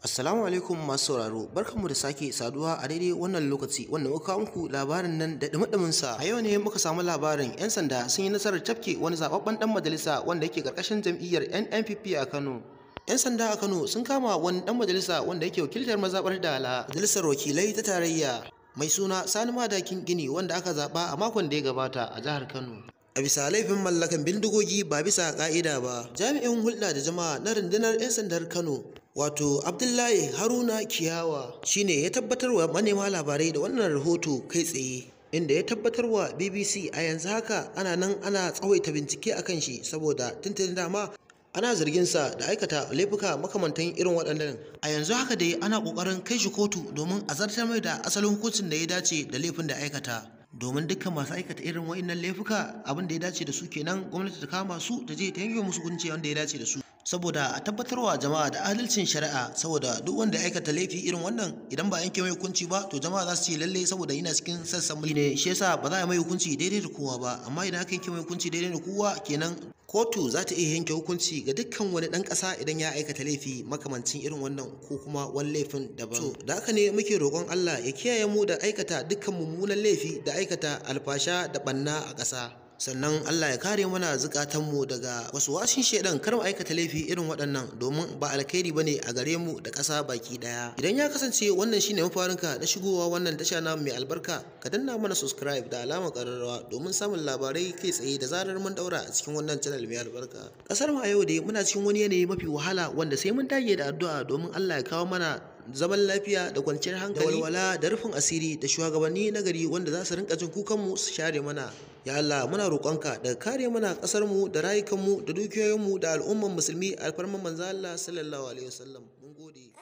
Assalamu alaikum masu sauraro, barkanmu da sake saduwa a daidai wannan lokaci wanda muka kawo muku labarin nan da dumi sa. A yau ne muka samu labarin 'yan sanda sun yi nasarar tafke wani zababben dan majalisa wanda yake karkashin jam'iyyar NNPP a Kano. 'Yan sanda a Kano sun kama wani dan majalisa wanda yake wakiltar mazaɓar Dala, majalisar wakilai ta tarayya, mai suna Sani Madakin Gini wanda aka zaba a makon da ya gabata a jihar Kano. A bisa laifin mallakan bindigogi ba bisa ka'ida ba. Jami'in hulɗa da jama'a na rundunar 'yan sandar Kano wato Abdullahi Haruna Kiyawa shine ya tabbatarwa manema labarai da wannan rahoto kai tsaye, inda ya tabbatarwa BBC a yanzu haka ana nan ana tsawaita bincike akan shi saboda tuntun dama ana zargin sa da aikata laifuka makamantan irin waɗannan. A yanzu haka dai ana ƙoƙarin kai shi kotu domin a zartar mai da asalin hukuncin da ya dace da laifin da aikata. Domin dukkan masu aikata irin wa'innan laifuka abin da ya dace da su kenan gwamnati ta kama su ta je ta yanke musu hukunci wanda ya dace da su, saboda a tabbatarwa jama'a da adalcin shari'a. Saboda duk wanda ya aikata laifi irin wannan idan ba a yanke mai hukunci ba to jama'a za su ce lalle saboda yana cikin sassan mulki ne shi yasa ba za a mai hukunci daidai da kowa ba, amma idan aka yanke mai hukunci daidai da kowa kenan kotu za ta iya yanke hukunci ga dukkan wani ɗan ƙasa idan ya aikata laifi makamancin irin wannan ko kuma wani laifin daban. To da haka ne muke roƙon Allah ya kiyaye mu da aikata dukkan mummunan laifi da aikata alfasha da ɓanna a ƙasa. Sannan Allah ya kare mana zukatanmu daga wasu wasin shedan kar mu aikata laifi irin waɗannan, domin ba alkhairi bane a gare mu da ƙasa baki ɗaya. Idan ya kasance wannan shine mafarinka na shigowa wannan tasha namu mai albarka, ka danna mana subscribe da alamar ƙararrawa domin samun labarai kai tsaye da zarar mun daura a cikin wannan channel mai albarka. Ƙasar mu a yau dai muna cikin wani yanayi mafi wahala wanda sai mun dage da addu'a domin Allah ya kawo mana zaman lafiya da kwanciyar hankali da walwala da rufin asiri da shugabanni na gari wanda za su rinka jin kukanmu su share mana. Ya Allah muna roƙonka daga kare mana ƙasarmu da rayukanmu da dukiyoyinmu da al'umman musulmi alfarman manzo Allah sallallahu alaihi wasallam. Mun gode.